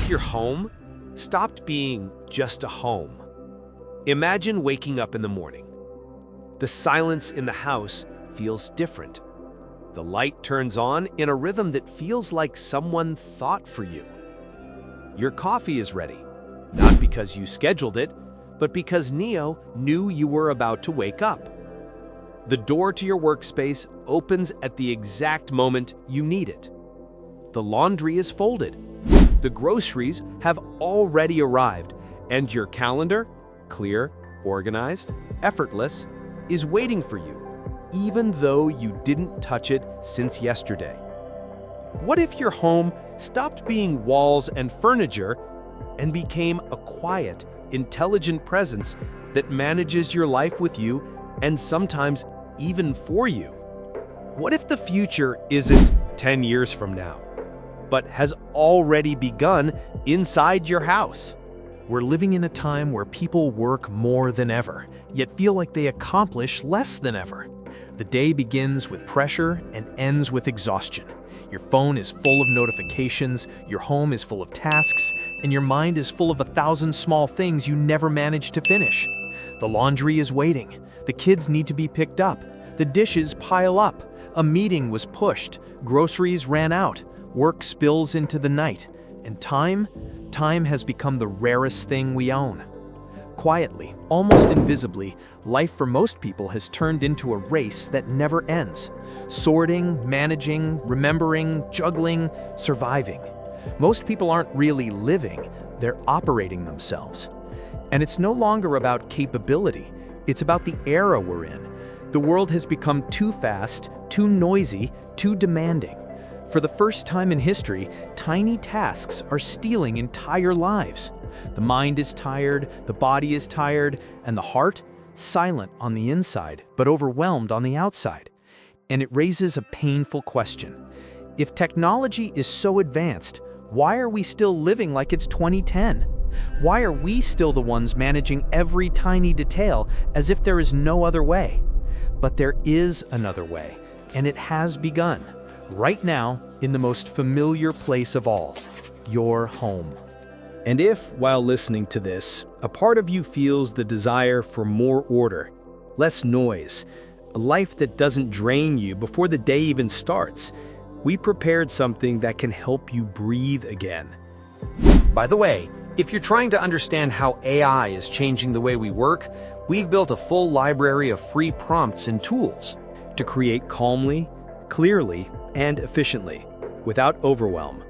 if your home stopped being just a home? Imagine waking up in the morning. The silence in the house feels different. The light turns on in a rhythm that feels like someone thought for you. Your coffee is ready, not because you scheduled it, but because Neo knew you were about to wake up. The door to your workspace opens at the exact moment you need it. The laundry is folded. The groceries have already arrived, and your calendar, clear, organized, effortless, is waiting for you, even though you didn't touch it since yesterday. What if your home stopped being walls and furniture and became a quiet, intelligent presence that manages your life with you and sometimes even for you? What if the future isn't 10 years from now, but has already begun inside your house? We're living in a time where people work more than ever, yet feel like they accomplish less than ever. The day begins with pressure and ends with exhaustion. Your phone is full of notifications, your home is full of tasks, and your mind is full of 1,000 small things you never managed to finish. The laundry is waiting, the kids need to be picked up, the dishes pile up, a meeting was pushed, groceries ran out, work spills into the night, and time has become the rarest thing we own. Quietly, almost invisibly, life for most people has turned into a race that never ends. Sorting, managing, remembering, juggling, surviving. Most people aren't really living, they're operating themselves. And it's no longer about capability, it's about the era we're in. The world has become too fast, too noisy, too demanding. For the first time in history, tiny tasks are stealing entire lives. The mind is tired, the body is tired, and the heart, silent on the inside, but overwhelmed on the outside. And it raises a painful question. If technology is so advanced, why are we still living like it's 2010? Why are we still the ones managing every tiny detail as if there is no other way? But there is another way, and it has begun. Right now, in the most familiar place of all, your home. And if, while listening to this, a part of you feels the desire for more order, less noise, a life that doesn't drain you before the day even starts, we prepared something that can help you breathe again. By the way, if you're trying to understand how AI is changing the way we work, we've built a full library of free prompts and tools to create calmly, clearly, and efficiently, without overwhelm.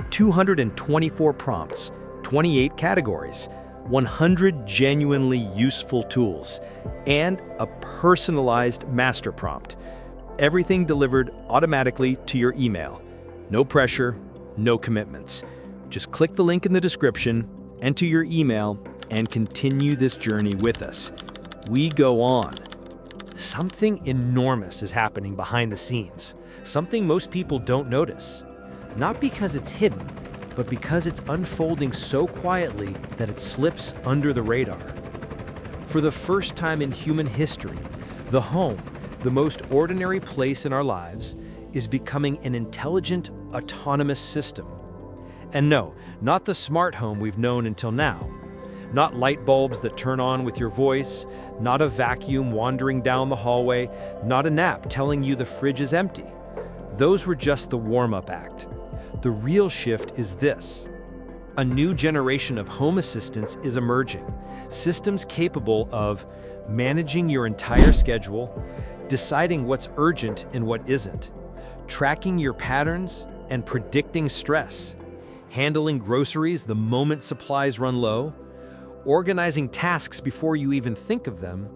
224 prompts, 28 categories, 100 genuinely useful tools, and a personalized master prompt. Everything delivered automatically to your email. No pressure, no commitments. Just click the link in the description, enter your email, and continue this journey with us. We go on. Something enormous is happening behind the scenes. Something most people don't notice. Not because it's hidden, but because it's unfolding so quietly that it slips under the radar. For the first time in human history, the home, the most ordinary place in our lives, is becoming an intelligent, autonomous system. And no, not the smart home we've known until now. Not light bulbs that turn on with your voice, not a vacuum wandering down the hallway, not a nap telling you the fridge is empty. Those were just the warm-up act. The real shift is this. A new generation of home assistants is emerging, systems capable of managing your entire schedule, deciding what's urgent and what isn't, tracking your patterns and predicting stress, handling groceries the moment supplies run low, organizing tasks before you even think of them,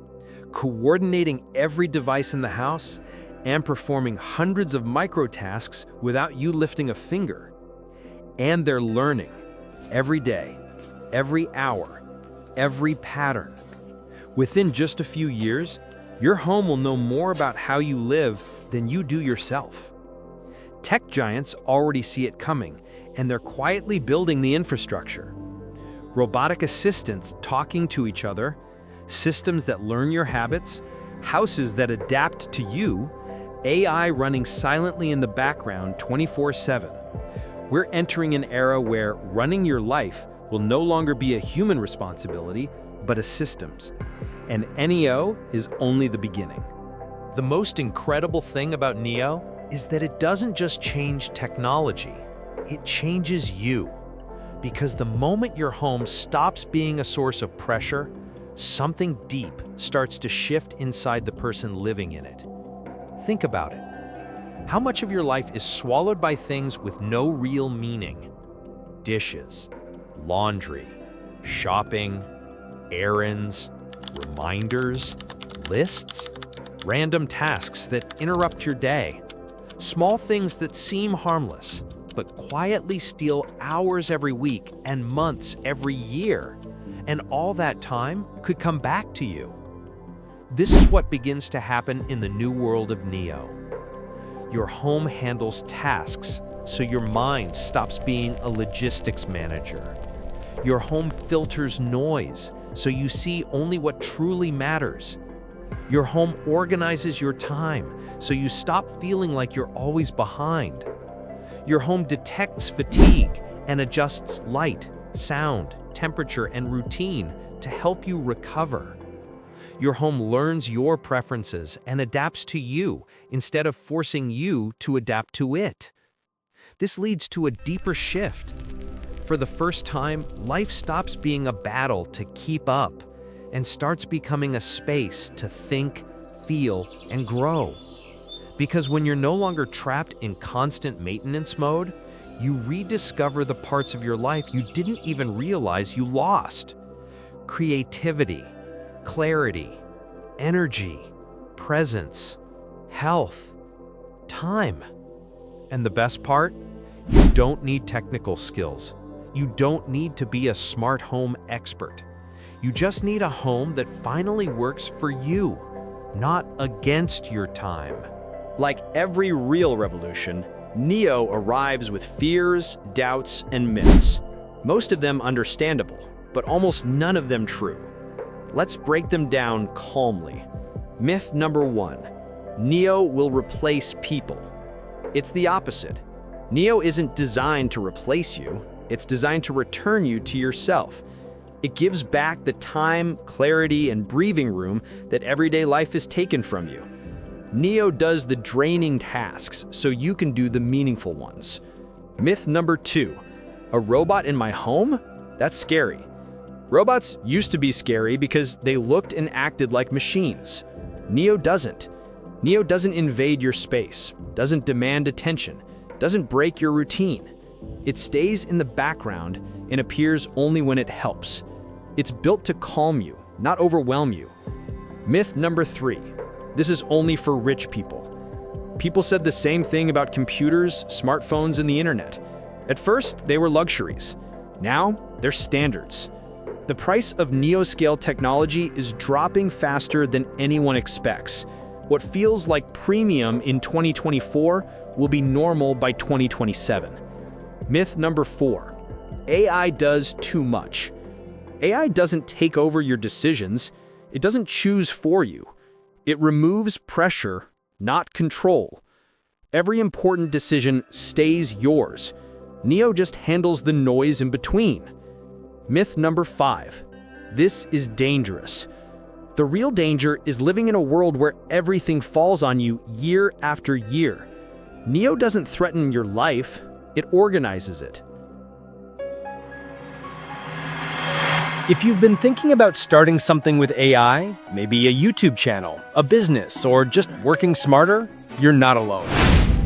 coordinating every device in the house, and performing hundreds of micro-tasks without you lifting a finger. And they're learning every day, every hour, every pattern. Within just a few years, your home will know more about how you live than you do yourself. Tech giants already see it coming, and they're quietly building the infrastructure. Robotic assistants talking to each other, systems that learn your habits, houses that adapt to you, AI running silently in the background 24/7. We're entering an era where running your life will no longer be a human responsibility, but a system's. And NEO is only the beginning. The most incredible thing about Neo is that it doesn't just change technology, it changes you. Because the moment your home stops being a source of pressure, something deep starts to shift inside the person living in it. Think about it. How much of your life is swallowed by things with no real meaning? Dishes, laundry, shopping, errands, reminders, lists, random tasks that interrupt your day, small things that seem harmless, but quietly steal hours every week and months every year. And all that time could come back to you. This is what begins to happen in the new world of Neo. Your home handles tasks, so your mind stops being a logistics manager. Your home filters noise, so you see only what truly matters. Your home organizes your time, so you stop feeling like you're always behind. Your home detects fatigue and adjusts light, sound, temperature, and routine to help you recover. Your home learns your preferences and adapts to you instead of forcing you to adapt to it. This leads to a deeper shift. For the first time, life stops being a battle to keep up and starts becoming a space to think, feel, and grow. Because when you're no longer trapped in constant maintenance mode, you rediscover the parts of your life you didn't even realize you lost. Creativity, clarity, energy, presence, health, time. And the best part? You don't need technical skills. You don't need to be a smart home expert. You just need a home that finally works for you, not against your time. Like every real revolution, Neo arrives with fears, doubts, and myths. Most of them understandable, but almost none of them true. Let's break them down calmly. Myth number 1, Neo will replace people. It's the opposite. Neo isn't designed to replace you, it's designed to return you to yourself. It gives back the time, clarity, and breathing room that everyday life has taken from you. Neo does the draining tasks so you can do the meaningful ones. Myth number 2, a robot in my home? That's scary. Robots used to be scary because they looked and acted like machines. Neo doesn't. Neo doesn't invade your space, doesn't demand attention, doesn't break your routine. It stays in the background and appears only when it helps. It's built to calm you, not overwhelm you. Myth number 3, this is only for rich people. People said the same thing about computers, smartphones, and the internet. At first, they were luxuries. Now, they're standards. The price of Neo-scale technology is dropping faster than anyone expects. What feels like premium in 2024 will be normal by 2027. Myth number 4, AI does too much. AI doesn't take over your decisions. It doesn't choose for you. It removes pressure, not control. Every important decision stays yours. Neo just handles the noise in between. Myth number 5, this is dangerous. The real danger is living in a world where everything falls on you year after year. Neo doesn't threaten your life, it organizes it. If you've been thinking about starting something with AI, maybe a YouTube channel, a business, or just working smarter, you're not alone.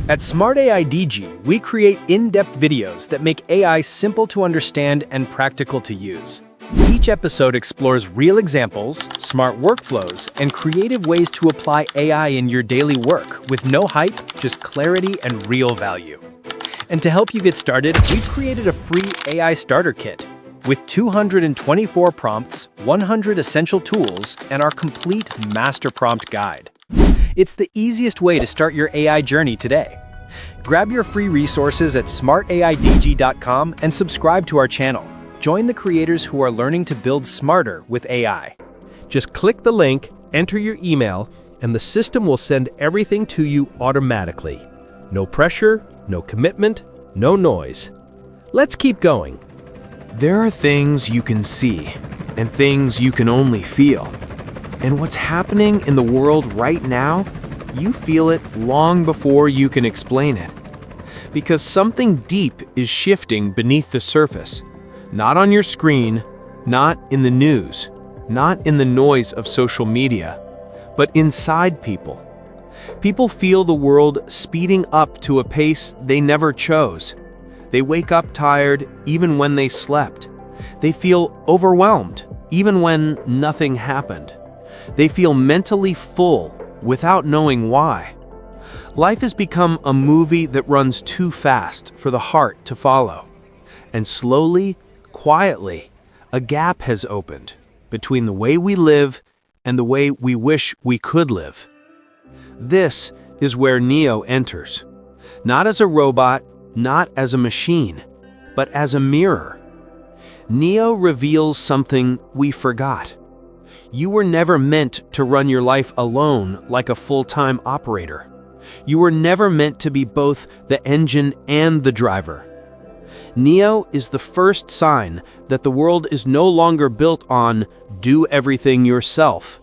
At SmartAidigi, we create in-depth videos that make AI simple to understand and practical to use. Each episode explores real examples, smart workflows, and creative ways to apply AI in your daily work with no hype, just clarity and real value. And to help you get started, we've created a free AI starter kit with 224 prompts, 100 essential tools, and our complete master prompt guide. It's the easiest way to start your AI journey today. Grab your free resources at smartaidigi.com and subscribe to our channel. Join the creators who are learning to build smarter with AI. Just click the link, enter your email, and the system will send everything to you automatically. No pressure, no commitment, no noise. Let's keep going. There are things you can see and things you can only feel. And what's happening in the world right now, you feel it long before you can explain it. Because something deep is shifting beneath the surface. Not on your screen, not in the news, not in the noise of social media, but inside people. People feel the world speeding up to a pace they never chose. They wake up tired even when they slept. They feel overwhelmed even when nothing happened. They feel mentally full without knowing why. Life has become a movie that runs too fast for the heart to follow. And slowly, quietly, a gap has opened between the way we live and the way we wish we could live. This is where Neo enters. Not as a robot, not as a machine, but as a mirror. Neo reveals something we forgot. You were never meant to run your life alone like a full-time operator. You were never meant to be both the engine and the driver. Neo is the first sign that the world is no longer built on do everything yourself.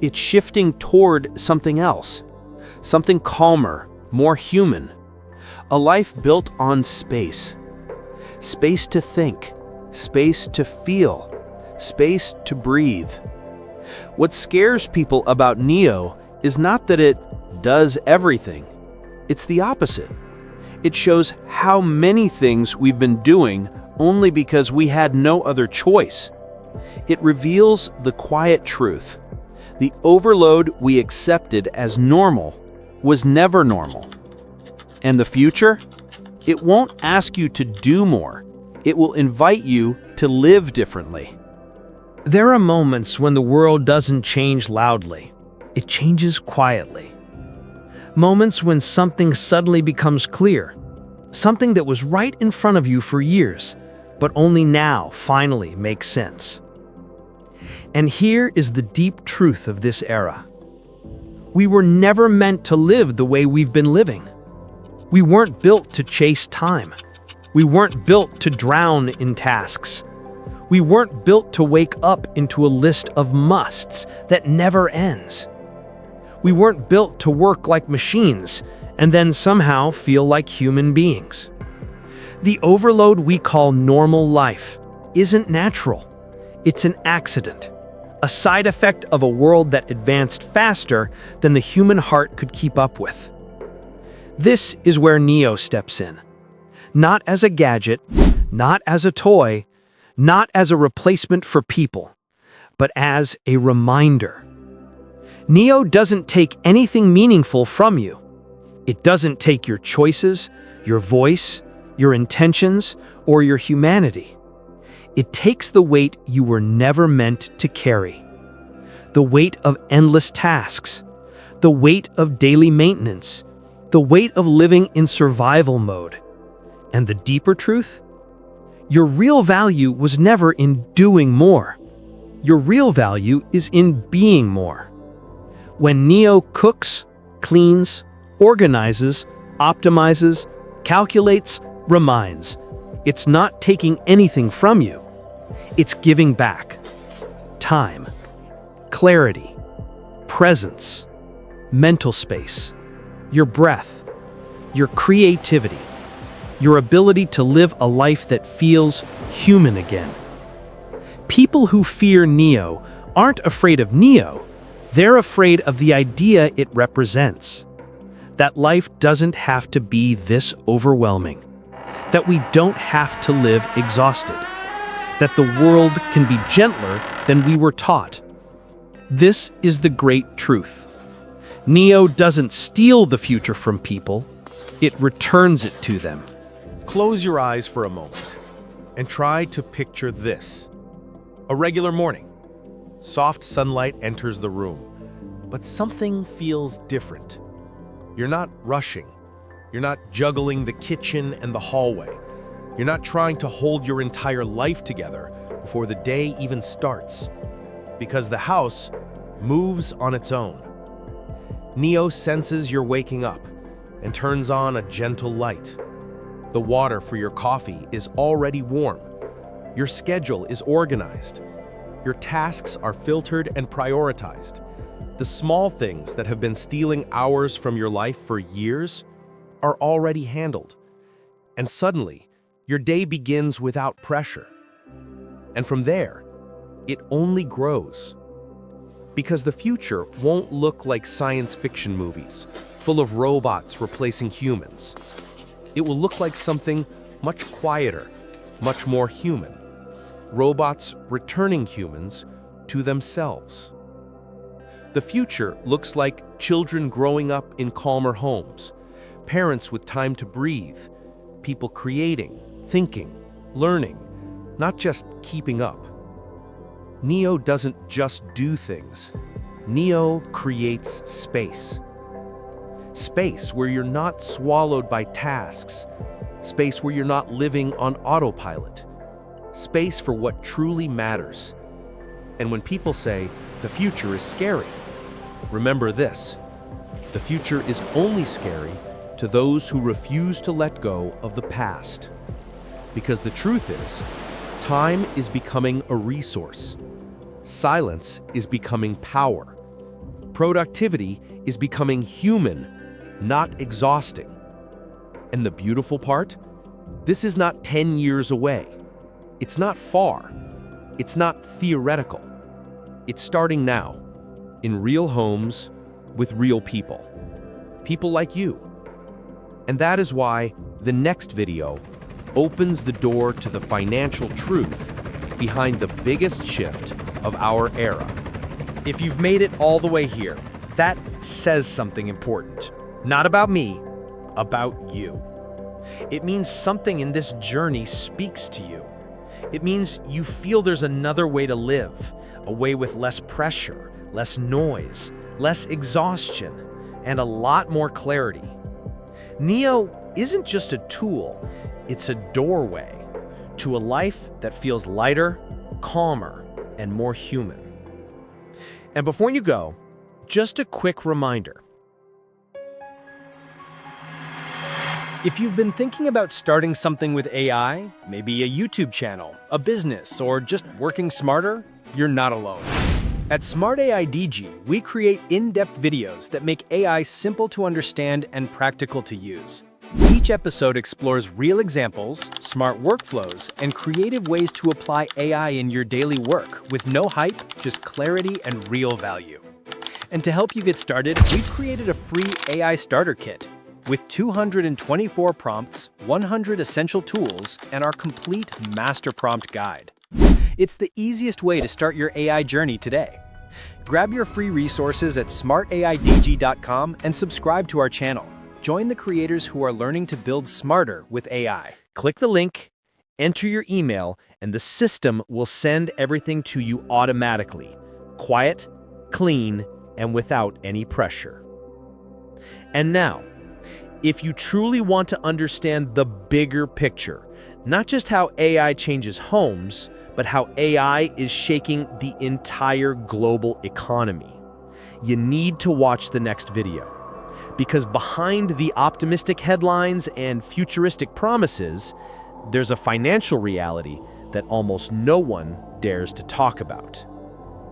It's shifting toward something else, something calmer, more human. A life built on space. Space to think, space to feel, space to breathe. What scares people about Neo is not that it does everything. It's the opposite. It shows how many things we've been doing only because we had no other choice. It reveals the quiet truth. The overload we accepted as normal was never normal. And the future? It won't ask you to do more. It will invite you to live differently. There are moments when the world doesn't change loudly. It changes quietly. Moments when something suddenly becomes clear. Something that was right in front of you for years, but only now finally makes sense. And here is the deep truth of this era. We were never meant to live the way we've been living. We weren't built to chase time. We weren't built to drown in tasks. We weren't built to wake up into a list of musts that never ends. We weren't built to work like machines and then somehow feel like human beings. The overload we call normal life isn't natural. It's an accident, a side effect of a world that advanced faster than the human heart could keep up with. This is where Neo steps in. Not as a gadget, not as a toy, not as a replacement for people, but as a reminder. Neo doesn't take anything meaningful from you. It doesn't take your choices, your voice, your intentions, or your humanity. It takes the weight you were never meant to carry. The weight of endless tasks, the weight of daily maintenance, the weight of living in survival mode. And the deeper truth? Your real value was never in doing more. Your real value is in being more. When Neo cooks, cleans, organizes, optimizes, calculates, reminds, it's not taking anything from you. It's giving back. Time, clarity, presence, mental space, your breath, your creativity, your ability to live a life that feels human again. People who fear Neo aren't afraid of Neo. They're afraid of the idea it represents. That life doesn't have to be this overwhelming. That we don't have to live exhausted. That the world can be gentler than we were taught. This is the great truth. Neo doesn't steal the future from people. It returns it to them. Close your eyes for a moment and try to picture this. A regular morning. Soft sunlight enters the room, but something feels different. You're not rushing. You're not juggling the kitchen and the hallway. You're not trying to hold your entire life together before the day even starts, because the house moves on its own. Neo senses you're waking up and turns on a gentle light. The water for your coffee is already warm. Your schedule is organized. Your tasks are filtered and prioritized. The small things that have been stealing hours from your life for years are already handled. And suddenly, your day begins without pressure. And from there, it only grows. Because the future won't look like science fiction movies, full of robots replacing humans. It will look like something much quieter, much more human. Robots returning humans to themselves. The future looks like children growing up in calmer homes, parents with time to breathe, people creating, thinking, learning, not just keeping up. Neo doesn't just do things. Neo creates space. Space where you're not swallowed by tasks. Space where you're not living on autopilot. Space for what truly matters. And when people say, the future is scary, remember this: the future is only scary to those who refuse to let go of the past. Because the truth is, time is becoming a resource. Silence is becoming power. Productivity is becoming human, not exhausting. And the beautiful part? This is not 10 years away. It's not far. It's not theoretical. It's starting now, in real homes, with real people. People like you. And that is why the next video opens the door to the financial truth behind the biggest shift of our era. If you've made it all the way here, that says something important. Not about me, about you. It means something in this journey speaks to you. It means you feel there's another way to live, a way with less pressure, less noise, less exhaustion, and a lot more clarity. Neo isn't just a tool, it's a doorway to a life that feels lighter, calmer, and more human. And before you go, just a quick reminder. If you've been thinking about starting something with AI, maybe a YouTube channel, a business, or just working smarter, you're not alone. At SmartAidigi, we create in-depth videos that make AI simple to understand and practical to use. Each episode explores real examples, smart workflows, and creative ways to apply AI in your daily work with no hype, just clarity and real value. And to help you get started, we've created a free AI starter kit with 224 prompts, 100 essential tools, and our complete master prompt guide. It's the easiest way to start your AI journey today. Grab your free resources at smartaidigi.com and subscribe to our channel. Join the creators who are learning to build smarter with AI. Click the link, enter your email, and the system will send everything to you automatically. Quiet, clean, and without any pressure. And now, if you truly want to understand the bigger picture, not just how AI changes homes, but how AI is shaking the entire global economy, you need to watch the next video. Because behind the optimistic headlines and futuristic promises, there's a financial reality that almost no one dares to talk about.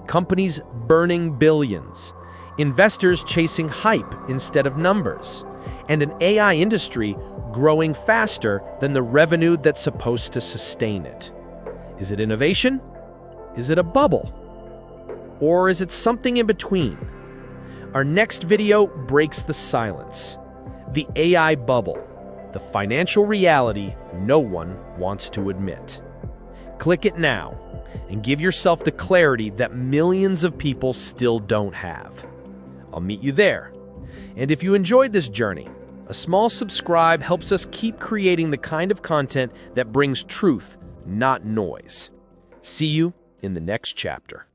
Companies burning billions, investors chasing hype instead of numbers, and an AI industry growing faster than the revenue that's supposed to sustain it. Is it innovation? Is it a bubble? Or is it something in between? Our next video breaks the silence. The AI bubble, the financial reality no one wants to admit. Click it now and give yourself the clarity that millions of people still don't have. I'll meet you there. And if you enjoyed this journey, a small subscribe helps us keep creating the kind of content that brings truth, not noise. See you in the next chapter.